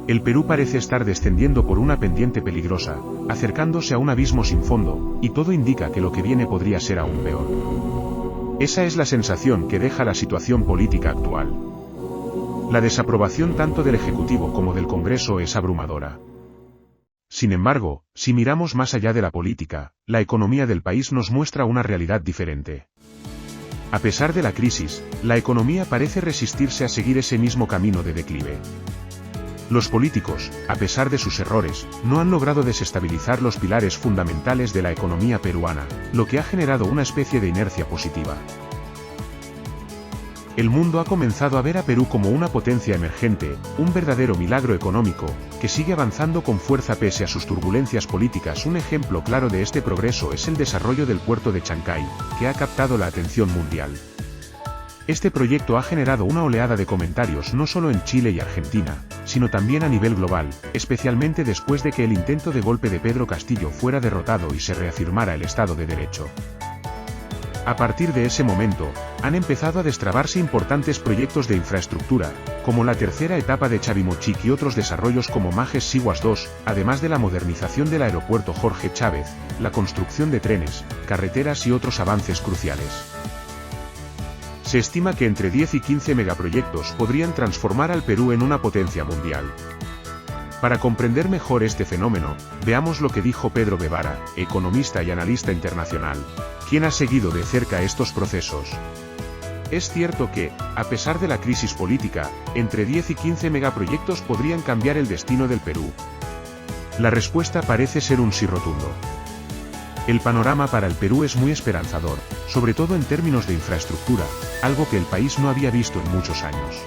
El Perú parece estar descendiendo por una pendiente peligrosa, acercándose a un abismo sin fondo, y todo indica que lo que viene podría ser aún peor. Esa es la sensación que deja la situación política actual. La desaprobación tanto del Ejecutivo como del Congreso es abrumadora. Sin embargo, si miramos más allá de la política, la economía del país nos muestra una realidad diferente. A pesar de la crisis, la economía parece resistirse a seguir ese mismo camino de declive. Los políticos, a pesar de sus errores, no han logrado desestabilizar los pilares fundamentales de la economía peruana, lo que ha generado una especie de inercia positiva. El mundo ha comenzado a ver a Perú como una potencia emergente, un verdadero milagro económico, que sigue avanzando con fuerza pese a sus turbulencias políticas. Un ejemplo claro de este progreso es el desarrollo del puerto de Chancay, que ha captado la atención mundial. Este proyecto ha generado una oleada de comentarios no solo en Chile y Argentina, sino también a nivel global, especialmente después de que el intento de golpe de Pedro Castillo fuera derrotado y se reafirmara el Estado de Derecho. A partir de ese momento, han empezado a destrabarse importantes proyectos de infraestructura, como la tercera etapa de Chavimochic y otros desarrollos como Majes Siguas II, además de la modernización del aeropuerto Jorge Chávez, la construcción de trenes, carreteras y otros avances cruciales. Se estima que entre 10 y 15 megaproyectos podrían transformar al Perú en una potencia mundial. Para comprender mejor este fenómeno, veamos lo que dijo Pedro Guevara, economista y analista internacional, quien ha seguido de cerca estos procesos. Es cierto que, a pesar de la crisis política, entre 10 y 15 megaproyectos podrían cambiar el destino del Perú. La respuesta parece ser un sí rotundo. El panorama para el Perú es muy esperanzador, sobre todo en términos de infraestructura, algo que el país no había visto en muchos años.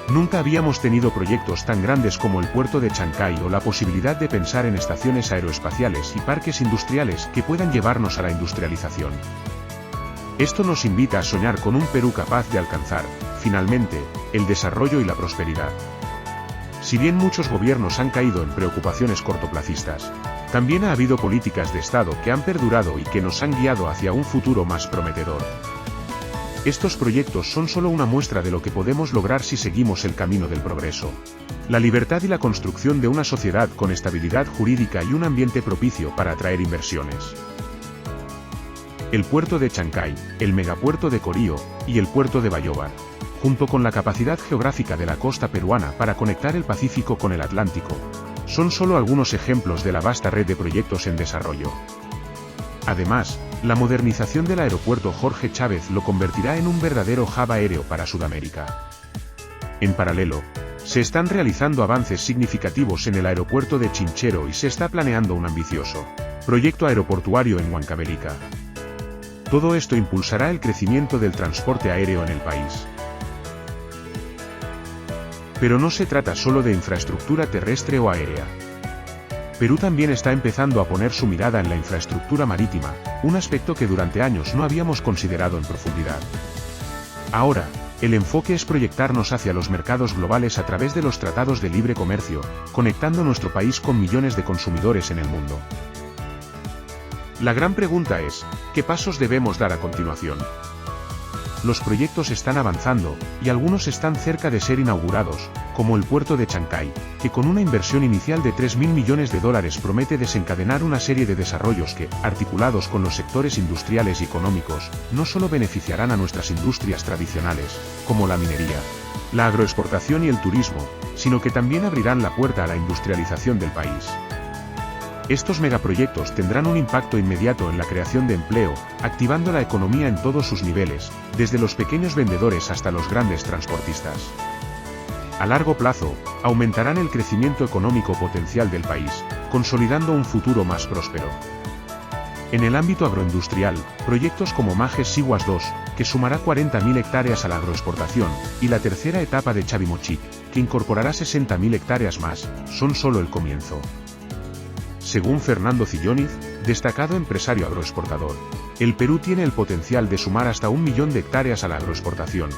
Nunca habíamos tenido proyectos tan grandes como el puerto de Chancay o la posibilidad de pensar en estaciones aeroespaciales y parques industriales que puedan llevarnos a la industrialización. Esto nos invita a soñar con un Perú capaz de alcanzar, finalmente, el desarrollo y la prosperidad. Si bien muchos gobiernos han caído en preocupaciones cortoplacistas, también ha habido políticas de Estado que han perdurado y que nos han guiado hacia un futuro más prometedor. Estos proyectos son solo una muestra de lo que podemos lograr si seguimos el camino del progreso, la libertad y la construcción de una sociedad con estabilidad jurídica y un ambiente propicio para atraer inversiones. El puerto de Chancay, el megapuerto de Corío, y el puerto de Bayóvar, junto con la capacidad geográfica de la costa peruana para conectar el Pacífico con el Atlántico, son solo algunos ejemplos de la vasta red de proyectos en desarrollo. Además, la modernización del aeropuerto Jorge Chávez lo convertirá en un verdadero hub aéreo para Sudamérica. En paralelo, se están realizando avances significativos en el aeropuerto de Chinchero y se está planeando un ambicioso proyecto aeroportuario en Huancavelica. Todo esto impulsará el crecimiento del transporte aéreo en el país. Pero no se trata solo de infraestructura terrestre o aérea. Perú también está empezando a poner su mirada en la infraestructura marítima, un aspecto que durante años no habíamos considerado en profundidad. Ahora, el enfoque es proyectarnos hacia los mercados globales a través de los tratados de libre comercio, conectando nuestro país con millones de consumidores en el mundo. La gran pregunta es, ¿qué pasos debemos dar a continuación? Los proyectos están avanzando, y algunos están cerca de ser inaugurados, como el puerto de Chancay, que con una inversión inicial de $3.000 millones promete desencadenar una serie de desarrollos que, articulados con los sectores industriales y económicos, no solo beneficiarán a nuestras industrias tradicionales, como la minería, la agroexportación y el turismo, sino que también abrirán la puerta a la industrialización del país. Estos megaproyectos tendrán un impacto inmediato en la creación de empleo, activando la economía en todos sus niveles, desde los pequeños vendedores hasta los grandes transportistas. A largo plazo, aumentarán el crecimiento económico potencial del país, consolidando un futuro más próspero. En el ámbito agroindustrial, proyectos como Majes Siguas II, que sumará 40.000 hectáreas a la agroexportación, y la tercera etapa de Chavimochic, que incorporará 60.000 hectáreas más, son solo el comienzo. Según Fernando Cilloniz, destacado empresario agroexportador, el Perú tiene el potencial de sumar hasta 1 millón de hectáreas a la agroexportación,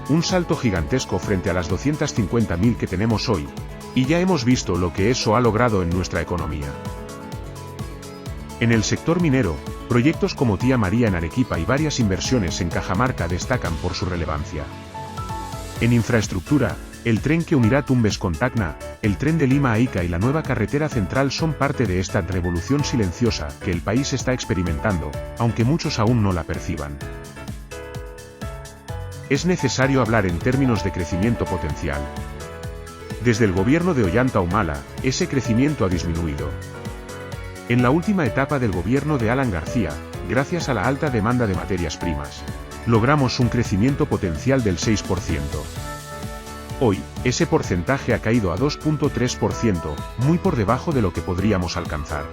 un salto gigantesco frente a las 250.000 que tenemos hoy, y ya hemos visto lo que eso ha logrado en nuestra economía. En el sector minero, proyectos como Tía María en Arequipa y varias inversiones en Cajamarca destacan por su relevancia. En infraestructura, El tren que unirá Tumbes con Tacna, el tren de Lima a Ica y la nueva carretera central son parte de esta revolución silenciosa que el país está experimentando, aunque muchos aún no la perciban. Es necesario hablar en términos de crecimiento potencial. Desde el gobierno de Ollanta Humala, ese crecimiento ha disminuido. En la última etapa del gobierno de Alan García, gracias a la alta demanda de materias primas, logramos un crecimiento potencial del 6%. Hoy, ese porcentaje ha caído a 2.3%, muy por debajo de lo que podríamos alcanzar.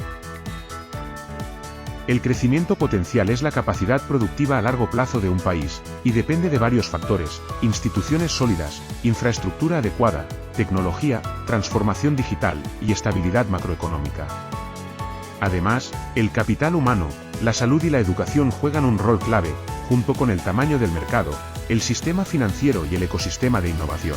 El crecimiento potencial es la capacidad productiva a largo plazo de un país, y depende de varios factores: instituciones sólidas, infraestructura adecuada, tecnología, transformación digital, y estabilidad macroeconómica. Además, el capital humano, la salud y la educación juegan un rol clave, junto con el tamaño del mercado, el sistema financiero y el ecosistema de innovación.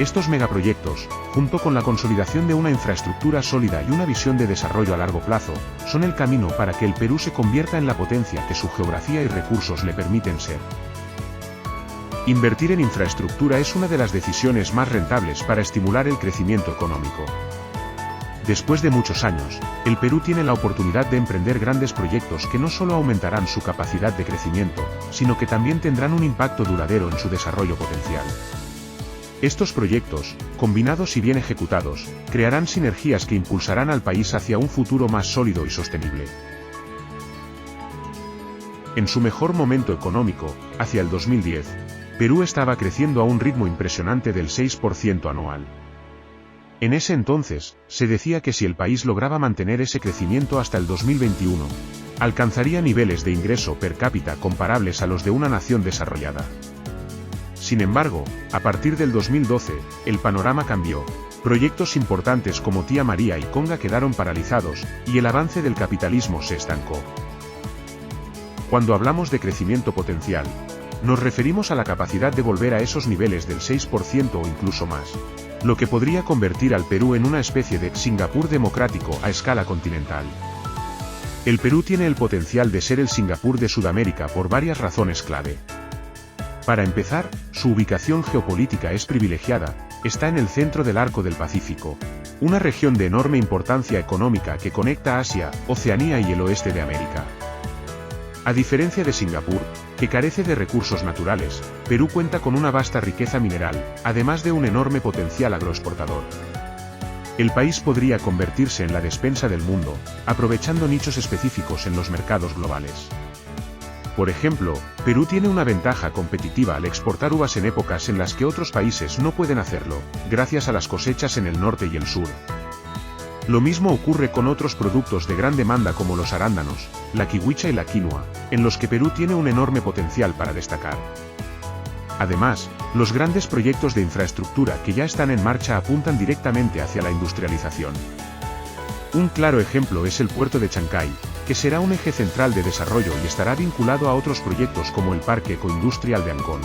Estos megaproyectos, junto con la consolidación de una infraestructura sólida y una visión de desarrollo a largo plazo, son el camino para que el Perú se convierta en la potencia que su geografía y recursos le permiten ser. Invertir en infraestructura es una de las decisiones más rentables para estimular el crecimiento económico. Después de muchos años, el Perú tiene la oportunidad de emprender grandes proyectos que no solo aumentarán su capacidad de crecimiento, sino que también tendrán un impacto duradero en su desarrollo potencial. Estos proyectos, combinados y bien ejecutados, crearán sinergias que impulsarán al país hacia un futuro más sólido y sostenible. En su mejor momento económico, hacia el 2010, Perú estaba creciendo a un ritmo impresionante del 6% anual. En ese entonces, se decía que si el país lograba mantener ese crecimiento hasta el 2021, alcanzaría niveles de ingreso per cápita comparables a los de una nación desarrollada. Sin embargo, a partir del 2012, el panorama cambió. Proyectos importantes como Tía María y Conga quedaron paralizados, y el avance del capitalismo se estancó. Cuando hablamos de crecimiento potencial, nos referimos a la capacidad de volver a esos niveles del 6% o incluso más, lo que podría convertir al Perú en una especie de Singapur democrático a escala continental. El Perú tiene el potencial de ser el Singapur de Sudamérica por varias razones clave. Para empezar, su ubicación geopolítica es privilegiada, está en el centro del Arco del Pacífico, una región de enorme importancia económica que conecta Asia, Oceanía y el oeste de América. A diferencia de Singapur, que carece de recursos naturales, Perú cuenta con una vasta riqueza mineral, además de un enorme potencial agroexportador. El país podría convertirse en la despensa del mundo, aprovechando nichos específicos en los mercados globales. Por ejemplo, Perú tiene una ventaja competitiva al exportar uvas en épocas en las que otros países no pueden hacerlo, gracias a las cosechas en el norte y el sur. Lo mismo ocurre con otros productos de gran demanda como los arándanos, la kiwicha y la quinoa, en los que Perú tiene un enorme potencial para destacar. Además, los grandes proyectos de infraestructura que ya están en marcha apuntan directamente hacia la industrialización. Un claro ejemplo es el puerto de Chancay, que será un eje central de desarrollo y estará vinculado a otros proyectos como el Parque Ecoindustrial de Ancón.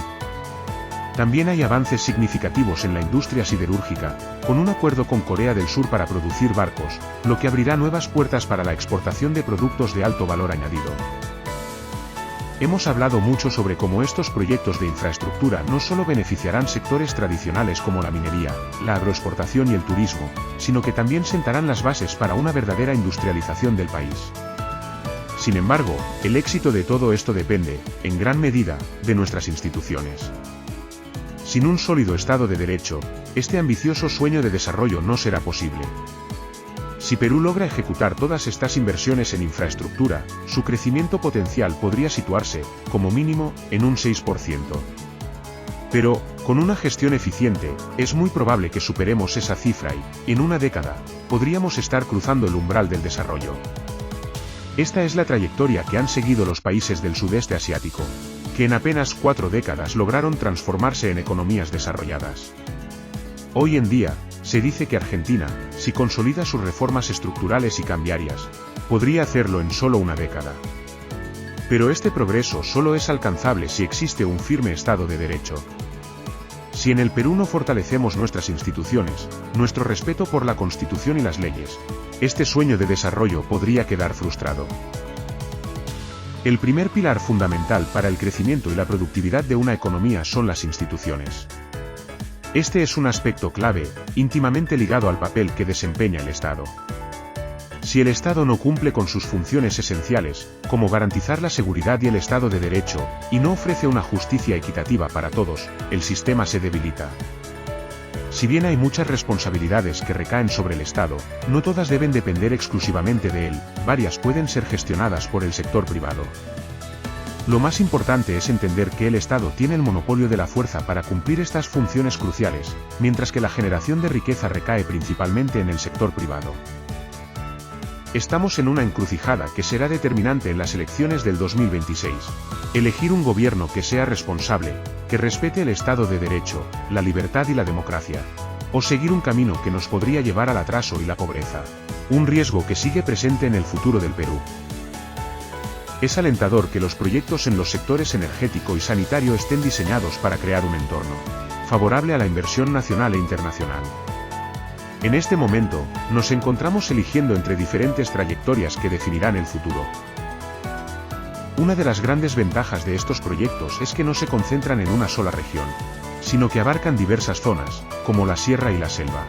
También hay avances significativos en la industria siderúrgica, con un acuerdo con Corea del Sur para producir barcos, lo que abrirá nuevas puertas para la exportación de productos de alto valor añadido. Hemos hablado mucho sobre cómo estos proyectos de infraestructura no solo beneficiarán sectores tradicionales como la minería, la agroexportación y el turismo, sino que también sentarán las bases para una verdadera industrialización del país. Sin embargo, el éxito de todo esto depende, en gran medida, de nuestras instituciones. Sin un sólido Estado de Derecho, este ambicioso sueño de desarrollo no será posible. Si Perú logra ejecutar todas estas inversiones en infraestructura, su crecimiento potencial podría situarse, como mínimo, en un 6%. Pero, con una gestión eficiente, es muy probable que superemos esa cifra y, en una década, podríamos estar cruzando el umbral del desarrollo. Esta es la trayectoria que han seguido los países del sudeste asiático, que en apenas 4 décadas lograron transformarse en economías desarrolladas. Hoy en día, se dice que Argentina, si consolida sus reformas estructurales y cambiarias, podría hacerlo en solo una década. Pero este progreso solo es alcanzable si existe un firme Estado de Derecho. Si en el Perú no fortalecemos nuestras instituciones, nuestro respeto por la Constitución y las leyes, este sueño de desarrollo podría quedar frustrado. El primer pilar fundamental para el crecimiento y la productividad de una economía son las instituciones. Este es un aspecto clave, íntimamente ligado al papel que desempeña el Estado. Si el Estado no cumple con sus funciones esenciales, como garantizar la seguridad y el Estado de Derecho, y no ofrece una justicia equitativa para todos, el sistema se debilita. Si bien hay muchas responsabilidades que recaen sobre el Estado, no todas deben depender exclusivamente de él, varias pueden ser gestionadas por el sector privado. Lo más importante es entender que el Estado tiene el monopolio de la fuerza para cumplir estas funciones cruciales, mientras que la generación de riqueza recae principalmente en el sector privado. Estamos en una encrucijada que será determinante en las elecciones del 2026. Elegir un gobierno que sea responsable, que respete el Estado de Derecho, la libertad y la democracia. O seguir un camino que nos podría llevar al atraso y la pobreza. Un riesgo que sigue presente en el futuro del Perú. Es alentador que los proyectos en los sectores energético y sanitario estén diseñados para crear un entorno favorable a la inversión nacional e internacional. En este momento, nos encontramos eligiendo entre diferentes trayectorias que definirán el futuro. Una de las grandes ventajas de estos proyectos es que no se concentran en una sola región, sino que abarcan diversas zonas, como la sierra y la selva.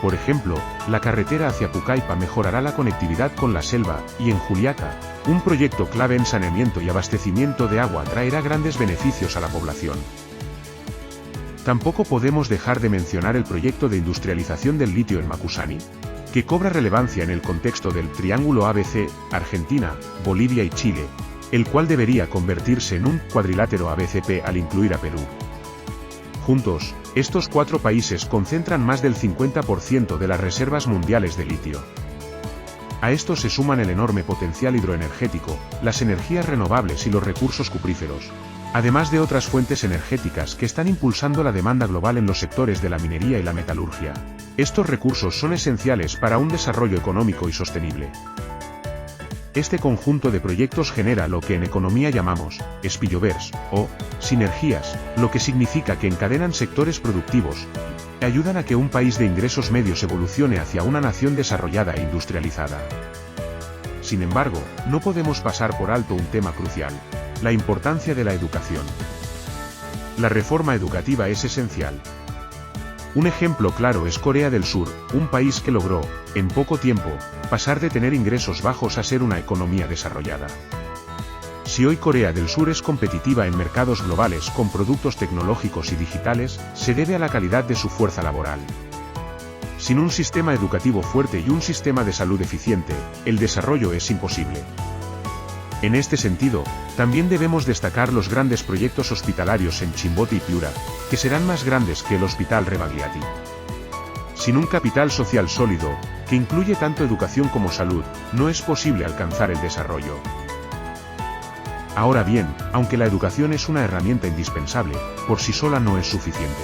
Por ejemplo, la carretera hacia Pucallpa mejorará la conectividad con la selva, y en Juliaca, un proyecto clave en saneamiento y abastecimiento de agua traerá grandes beneficios a la población. Tampoco podemos dejar de mencionar el proyecto de industrialización del litio en Macusani, que cobra relevancia en el contexto del Triángulo ABC, Argentina, Bolivia y Chile, el cual debería convertirse en un cuadrilátero ABCP al incluir a Perú. Juntos, estos 4 países concentran más del 50% de las reservas mundiales de litio. A esto se suman el enorme potencial hidroenergético, las energías renovables y los recursos cupríferos, además de otras fuentes energéticas que están impulsando la demanda global en los sectores de la minería y la metalurgia. Estos recursos son esenciales para un desarrollo económico y sostenible. Este conjunto de proyectos genera lo que en economía llamamos spillovers, o sinergias, lo que significa que encadenan sectores productivos, y ayudan a que un país de ingresos medios evolucione hacia una nación desarrollada e industrializada. Sin embargo, no podemos pasar por alto un tema crucial: la importancia de la educación. La reforma educativa es esencial. Un ejemplo claro es Corea del Sur, un país que logró, en poco tiempo, pasar de tener ingresos bajos a ser una economía desarrollada. Si hoy Corea del Sur es competitiva en mercados globales con productos tecnológicos y digitales, se debe a la calidad de su fuerza laboral. Sin un sistema educativo fuerte y un sistema de salud eficiente, el desarrollo es imposible. En este sentido, también debemos destacar los grandes proyectos hospitalarios en Chimbote y Piura, que serán más grandes que el Hospital Rebagliati. Sin un capital social sólido, que incluye tanto educación como salud, no es posible alcanzar el desarrollo. Ahora bien, aunque la educación es una herramienta indispensable, por sí sola no es suficiente.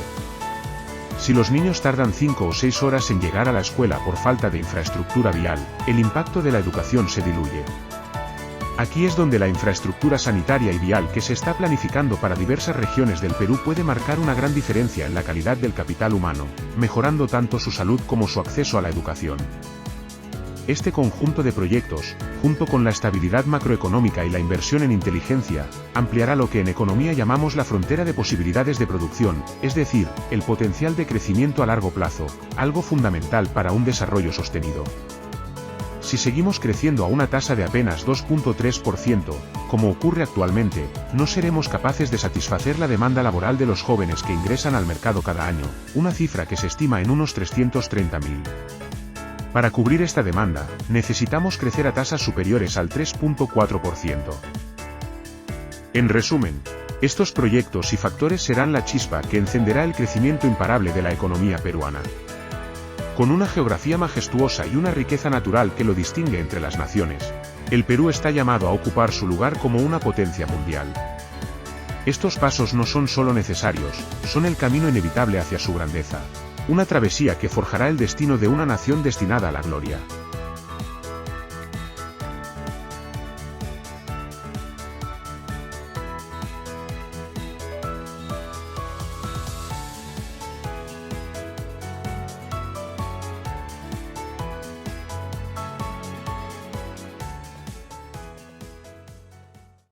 Si los niños tardan 5 o 6 horas en llegar a la escuela por falta de infraestructura vial, el impacto de la educación se diluye. Aquí es donde la infraestructura sanitaria y vial que se está planificando para diversas regiones del Perú puede marcar una gran diferencia en la calidad del capital humano, mejorando tanto su salud como su acceso a la educación. Este conjunto de proyectos, junto con la estabilidad macroeconómica y la inversión en inteligencia, ampliará lo que en economía llamamos la frontera de posibilidades de producción, es decir, el potencial de crecimiento a largo plazo, algo fundamental para un desarrollo sostenido. Si seguimos creciendo a una tasa de apenas 2.3%, como ocurre actualmente, no seremos capaces de satisfacer la demanda laboral de los jóvenes que ingresan al mercado cada año, una cifra que se estima en unos 330.000. Para cubrir esta demanda, necesitamos crecer a tasas superiores al 3.4%. En resumen, estos proyectos y factores serán la chispa que encenderá el crecimiento imparable de la economía peruana. Con una geografía majestuosa y una riqueza natural que lo distingue entre las naciones, el Perú está llamado a ocupar su lugar como una potencia mundial. Estos pasos no son solo necesarios, son el camino inevitable hacia su grandeza. Una travesía que forjará el destino de una nación destinada a la gloria.